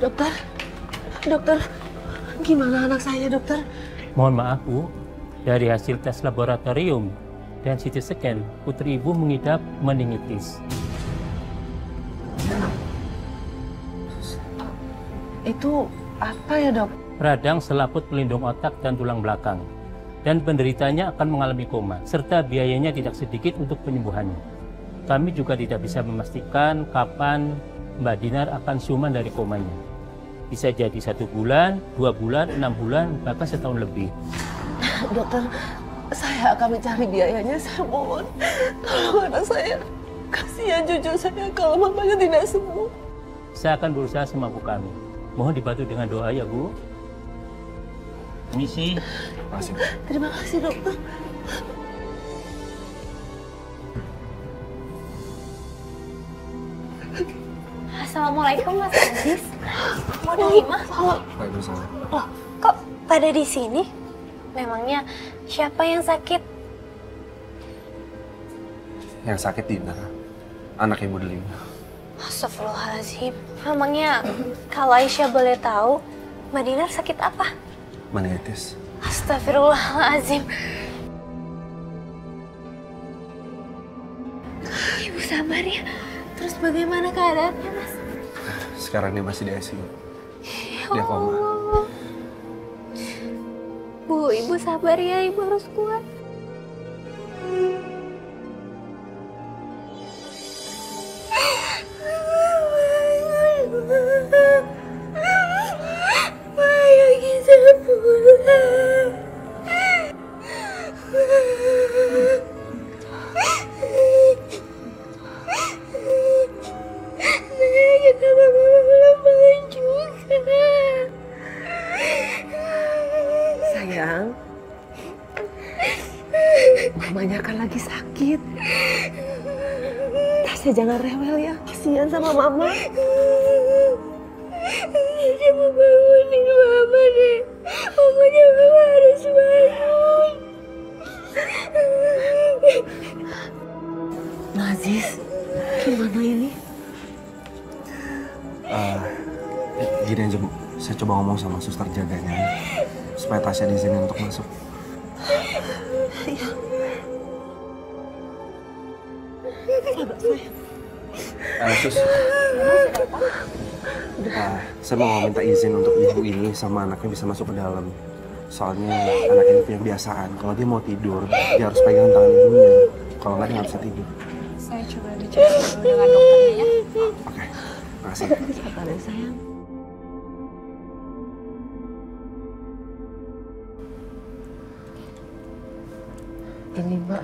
Dokter, dokter, gimana anak saya, dokter? Mohon maaf, Bu. Dari hasil tes laboratorium dan CT scan, putri Ibu mengidap meningitis. Itu apa ya, Dok? Radang selaput pelindung otak dan tulang belakang. Dan penderitanya akan mengalami koma, serta biayanya tidak sedikit untuk penyembuhannya. Kami juga tidak bisa memastikan kapan Mbak Dinar akan siuman dari komanya. Bisa jadi 1 bulan, 2 bulan, 6 bulan, bahkan setahun lebih. Dokter, saya akan mencari biayanya, saya mohon. Tolong anak saya. Kasihan cucu saya kalau mamanya tidak sembuh. Saya akan berusaha semampu kami. Mohon dibantu dengan doa ya, Bu. Misi. Terima kasih, dokter. Assalamualaikum Mas Aziz. Mau Halimah? Waalaikumsalam. Loh, kok pada di sini? Memangnya siapa yang sakit? Yang sakit Dinar, anak Ibu Delima. Astagfirullahaladzim. Memangnya kalau Aisyah boleh tahu, Mbak Dinar sakit apa? Meningitis. Astagfirullahaladzim. Ibu sabar ya. Terus bagaimana keadaannya, Mas? Sekarang dia masih di ICU. Ya Dia koma. Allah. Bu, Ibu sabar ya. Ibu harus kuat. Ayo kita pulang. Kenapa Mama belum pulang juga? Sayang, mamanya kan lagi sakit. Tasya jangan rewel ya, kasihan sama mama. Coba bangunin Mama deh. Pokoknya Mama harus bangun. Aziz, gimana ini? Gini aja Bu, saya coba ngomong sama suster jaganya supaya Tasya diizinin untuk masuk. Iya. Sabar, sayang. Sus, saya mau minta izin untuk ibu ini sama anaknya bisa masuk ke dalam. Soalnya anak ini punya kebiasaan, kalau dia mau tidur, dia harus pegang tangan ibunya. Kalau nggak, dia nggak bisa tidur. Saya coba dicek dulu dengan dokternya ya. Oke, makasih. Sabar ya, sayang. Ini, Mbak.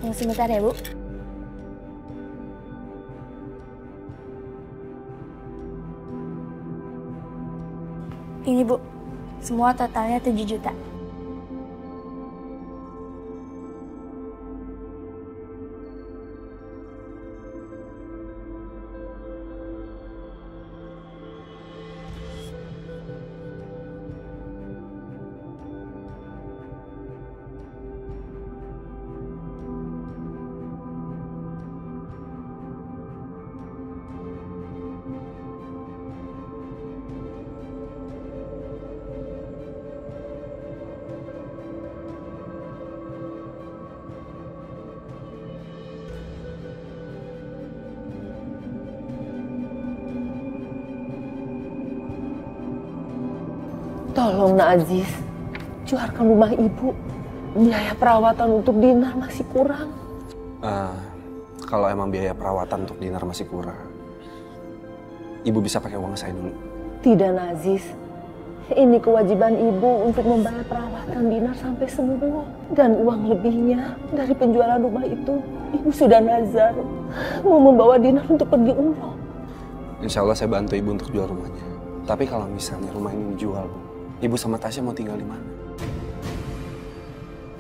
Yang sebentar ya, Bu. Ini, Bu. Semua totalnya 7 juta. Tolong, Nak Aziz, keluarkan rumah ibu. Biaya perawatan untuk Dinar masih kurang. Kalau emang biaya perawatan untuk Dinar masih kurang, ibu bisa pakai uang saya dulu. Tidak, Nak Aziz. Ini kewajiban ibu untuk membayar perawatan Dinar sampai sembuh. Dan uang lebihnya dari penjualan rumah itu, ibu sudah nazar mau membawa Dinar untuk pergi umroh. Insya Allah saya bantu ibu untuk jual rumahnya. Tapi kalau misalnya rumah ini dijual, Bu, ibu sama Tasya mau tinggal di mana?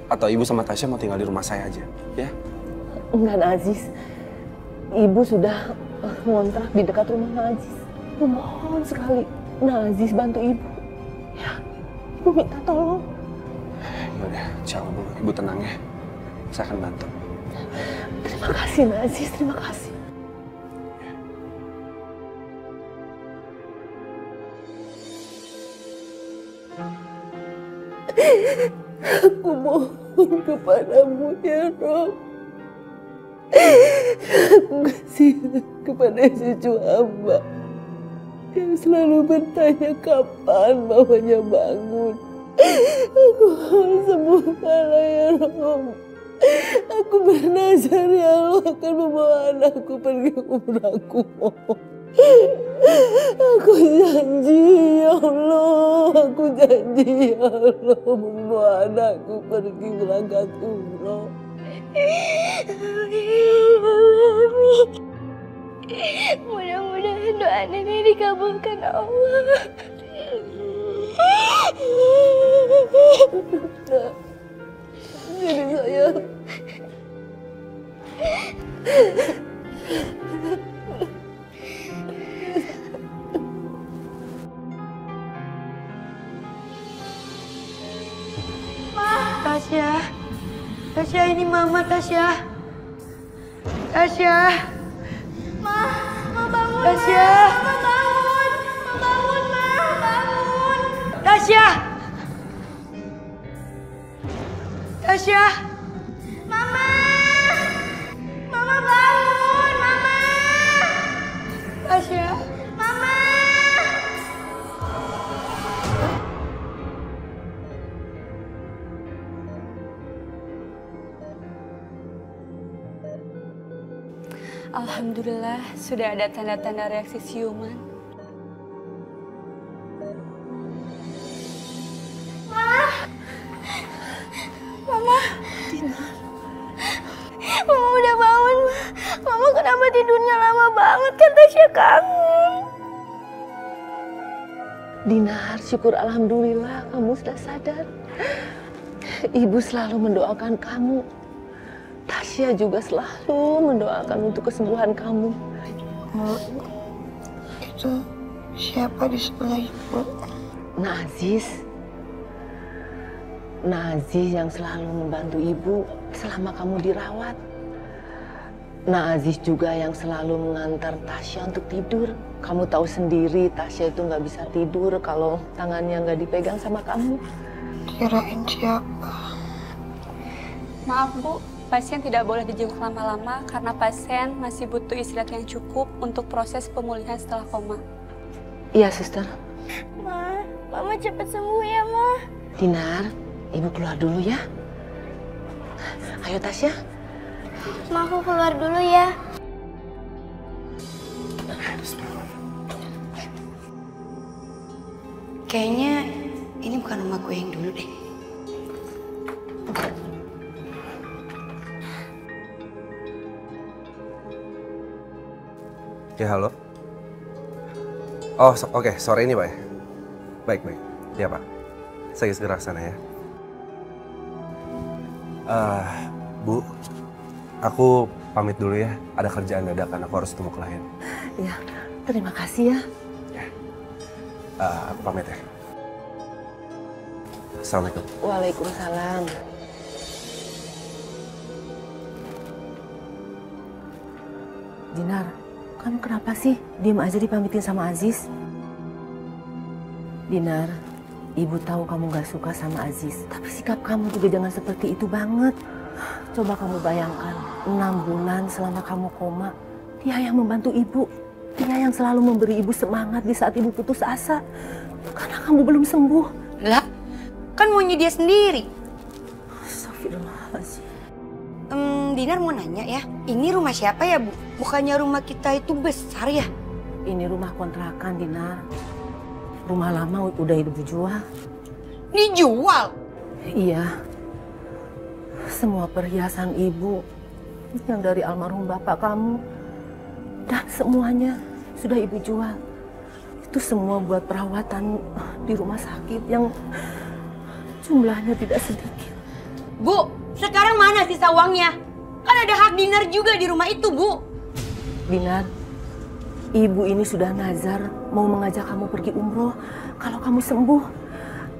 Atau ibu sama Tasya mau tinggal di rumah saya aja, ya? Enggak, Nak Aziz. Ibu sudah ngontrak di dekat rumah Nak Aziz. Mohon sekali, Nak Aziz bantu ibu. Ya, ibu minta tolong. Yaudah, insya Allah, Bu. Ibu tenang ya. Saya akan bantu. Terima kasih, Nak Aziz. Terima kasih. Aku mohon kepadamu ya Rob. Aku kasih kepada cucu hamba yang selalu bertanya kapan mamanya bangun. Aku harus sembuhkanlah ya Rob. Aku bernazar ya Allah akan membawa anakku pergi umrahku. Aku janji ya Allah, aku janji ya Allah membawa anakku pergi berangkat umroh. Mudah-mudahan doa nenek dikabulkan Allah. Jadi sayang. Tasya, Tasya ini mama Tasya. Tasya. Ma bangun. Tasya. Ma bangun. Ma bangun, Ma. Bangun. Tasya. Tasya. Mama. Mama bangun, Mama. Tasya. Mama. Alhamdulillah sudah ada tanda-tanda reaksi siuman. Mama udah bangun, Ma. Mama kenapa tidurnya lama banget? Kan Tasya kangen. Dinar, syukur alhamdulillah kamu sudah sadar. Ibu selalu mendoakan kamu. Tasya juga selalu mendoakan untuk kesembuhan kamu. Bu, itu siapa di sebelah ibu? Nak Aziz. Nak Aziz yang selalu membantu ibu selama kamu dirawat. Nak Aziz juga yang selalu mengantar Tasya untuk tidur. Kamu tahu sendiri Tasya itu nggak bisa tidur kalau tangannya nggak dipegang sama kamu. Kirain siapa? Maaf Bu, pasien tidak boleh dijenguk lama-lama karena pasien masih butuh istirahat yang cukup untuk proses pemulihan setelah koma. Iya, suster. Ma, Mama cepat sembuh ya, Ma. Dinar, ibu keluar dulu ya. Ayo Tasya. Ma, aku keluar dulu ya. Kayaknya ini bukan rumah gue yang dulu deh. Ya, halo. Oh, oke, sore ini, Pak. Baik. Ya, Pak. Saya segera ke sana ya. Bu, aku pamit dulu ya. Ada kerjaan dadakan, aku harus ketemu klien. Ya, terima kasih ya. Aku pamit ya. Assalamualaikum. Waalaikumsalam. Dinar, kamu kenapa sih diem aja dipamitin sama Aziz? Dinar, ibu tahu kamu gak suka sama Aziz. Tapi sikap kamu juga jangan seperti itu banget. Coba kamu bayangkan, 6 bulan selama kamu koma, dia yang membantu ibu. Dia yang selalu memberi ibu semangat di saat ibu putus asa. Karena kamu belum sembuh. Lah, kan maunya dia sendiri. Astagfirullahaladzim. Dinar mau nanya ya, ini rumah siapa ya Bu? Bukannya rumah kita itu besar ya? Ini rumah kontrakan, Dinar. Rumah lama udah ibu jual. Dijual? Iya. Semua perhiasan ibu yang dari almarhum bapak kamu dan semuanya sudah ibu jual. Itu semua buat perawatan di rumah sakit yang jumlahnya tidak sedikit. Bu, sekarang mana sisa uangnya? Kan ada hak Dinar juga di rumah itu, Bu. Dinar, ibu ini sudah nazar mau mengajak kamu pergi umroh kalau kamu sembuh.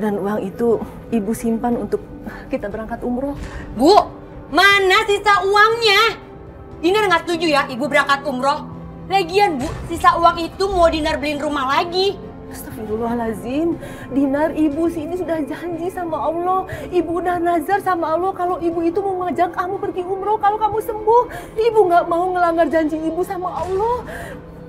Dan uang itu ibu simpan untuk kita berangkat umroh. Bu, mana sisa uangnya? Dinar nggak setuju ya ibu berangkat umroh. Lagian Bu, sisa uang itu mau Dinar beliin rumah lagi. Astagfirullahaladzim. Dinar, ibu sini sudah janji sama Allah. Ibu udah nazar sama Allah kalau ibu itu mau ngajak kamu pergi umroh kalau kamu sembuh. Ibu nggak mau ngelanggar janji ibu sama Allah.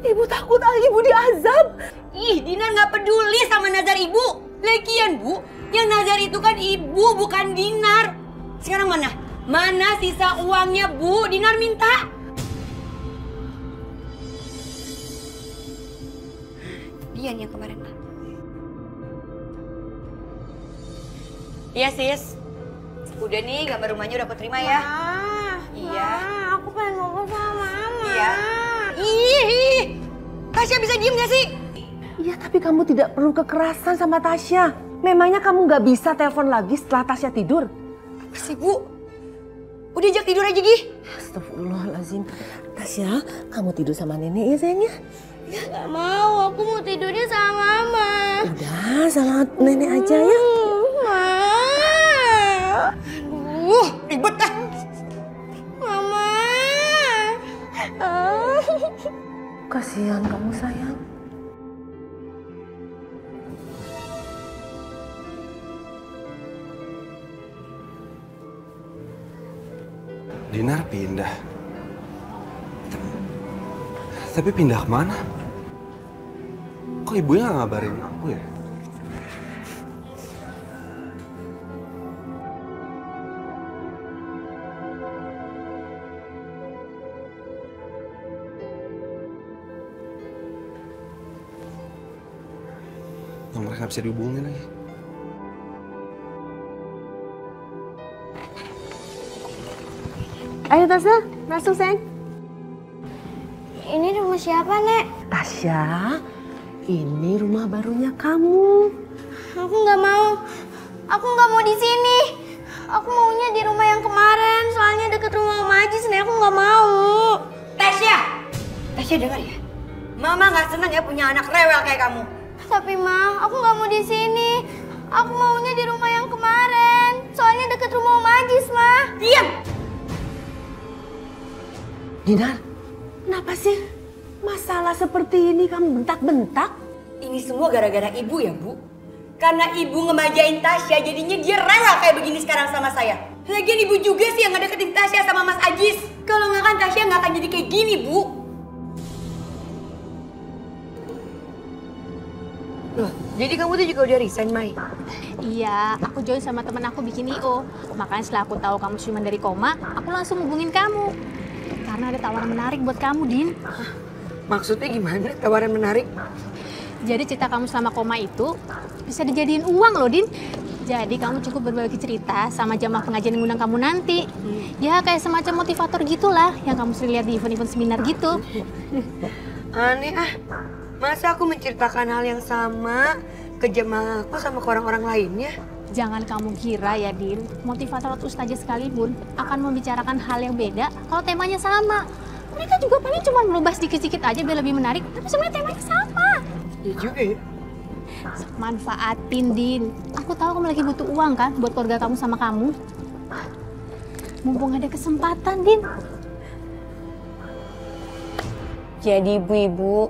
Ibu takut ibu diazab. Ih, Dinar nggak peduli sama nazar ibu. Lagian Bu, yang nazar itu kan ibu bukan Dinar. Sekarang mana? Mana sisa uangnya Bu? Dinar minta. Dian yang kemarin Pak. Iya sis. Udah nih gambar rumahnya udah aku terima ya. Iya. Aku pengen ngomong sama Mama. Iya. Ih, Tasya bisa diem gak sih? Iya, tapi kamu tidak perlu kekerasan sama Tasya. Memangnya kamu nggak bisa telepon lagi setelah Tasya tidur? Apa sih Bu? Udah ajak tidur aja Gih. Astagfirullahaladzim. Tasya, kamu tidur sama nenek ya sayangnya? Gak mau, aku mau tidurnya sama Mama. Udah, sama nenek aja ya. Aduh, ribet dah. Mama. Kasihan kamu sayang. Dinar pindah. Tapi pindah kemana? Kok ibunya nggak ngabarin aku ya? Nomornya nggak bisa dihubungin lagi. Ayo Tasya, masuk sayang. Ini rumah siapa, Nek? Tasya, ini rumah barunya kamu. Aku nggak mau. Aku nggak mau di sini. Aku maunya di rumah yang kemarin, soalnya deket rumah Om Ajis, Nek. Aku nggak mau. Tasya! Tasya dengar ya. Mama nggak senang ya punya anak rewel kayak kamu. Tapi Ma, aku nggak mau di sini. Aku maunya di rumah yang kemarin, soalnya deket rumah Om Ajis, Ma. Diam! Dinar, kenapa sih? Masalah seperti ini kamu bentak-bentak? Ini semua gara-gara ibu ya Bu. Karena ibu ngemajain Tasya jadinya dia rewel kayak begini sekarang sama saya. Lagian ibu juga sih yang ngedeketin Tasya sama Mas Ajis. Kalau nggak kan Tasya nggak akan jadi kayak gini Bu. Loh, jadi kamu tuh juga udah resign, Mai? Iya, aku join sama temen aku bikin IO. Makanya setelah aku tahu kamu cuma dari koma, aku langsung hubungin kamu. Karena ada tawaran menarik buat kamu, Din. Maksudnya gimana tawaran menarik? Jadi cerita kamu selama koma itu bisa dijadiin uang loh, Din. Jadi kamu cukup berbagi cerita sama jamaah pengajian yang undang kamu nanti. Ya kayak semacam motivator gitulah yang kamu sering lihat di event-event seminar gitu. Aneh ah. Masa aku menceritakan hal yang sama ke jamaah aku sama ke orang-orang lainnya? Jangan kamu kira ya, Din, motivator atau ustazah sekalipun akan membicarakan hal yang beda kalau temanya sama. Mereka juga paling cuma merubah sedikit-sedikit aja biar lebih menarik, tapi sebenarnya temanya sama. Iya juga ya. Manfaatin, Din. Aku tahu kamu lagi butuh uang kan buat keluarga kamu sama kamu. Mumpung ada kesempatan, Din. Jadi ibu-ibu,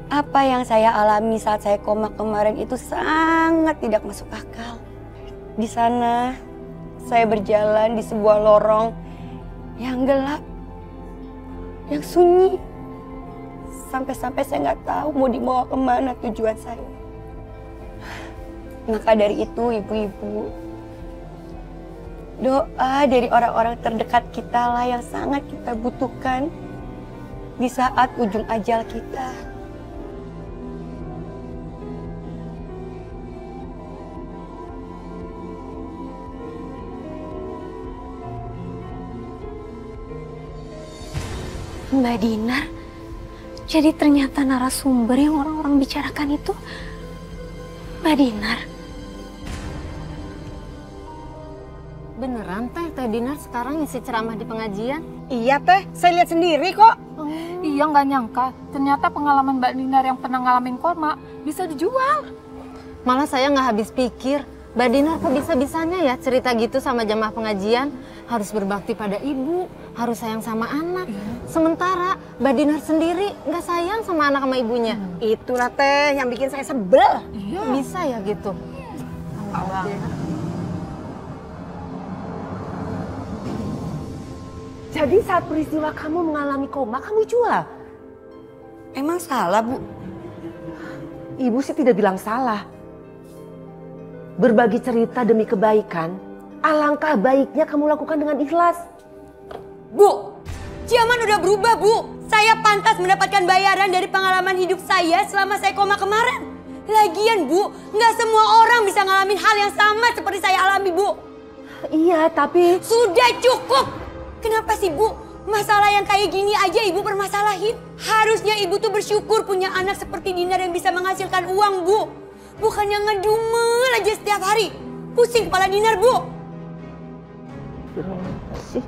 apa yang saya alami saat saya koma kemarin itu sangat tidak masuk akal. Di sana, saya berjalan di sebuah lorong yang gelap, yang sunyi. Sampai-sampai saya nggak tahu mau dibawa kemana tujuan saya. Maka dari itu ibu-ibu, doa dari orang-orang terdekat kita lah yang sangat kita butuhkan di saat ujung ajal kita. Mbak Dinar, jadi ternyata narasumber yang orang-orang bicarakan itu Mbak Dinar. Beneran Teh Dinar sekarang ngisi ceramah di pengajian? Iya Teh, saya lihat sendiri kok. Iya nggak nyangka, ternyata pengalaman Mbak Dinar yang pernah ngalamin koma bisa dijual. Malah saya nggak habis pikir, Mbak Dinar kok bisa-bisanya ya cerita gitu sama jamaah pengajian? Harus berbakti pada ibu, harus sayang sama anak. Sementara Mbak Dinar sendiri nggak sayang sama anak sama ibunya. Itulah teh yang bikin saya sebel. Kok bisa ya gitu? Jadi saat peristiwa kamu mengalami koma, kamu jual? Emang salah, Bu? Ibu sih tidak bilang salah. Berbagi cerita demi kebaikan, alangkah baiknya kamu lakukan dengan ikhlas. Bu, zaman udah berubah, Bu. Saya pantas mendapatkan bayaran dari pengalaman hidup saya selama saya koma kemarin. Lagian, Bu, nggak semua orang bisa ngalamin hal yang sama seperti saya alami, Bu. Iya, tapi... Sudah cukup! Kenapa sih, Bu? Masalah yang kayak gini aja Ibu permasalahin. Harusnya Ibu tuh bersyukur punya anak seperti Dinar yang bisa menghasilkan uang, Bu. Bukannya ngedumel aja setiap hari. Pusing kepala Dinar, Bu. Terima kasih.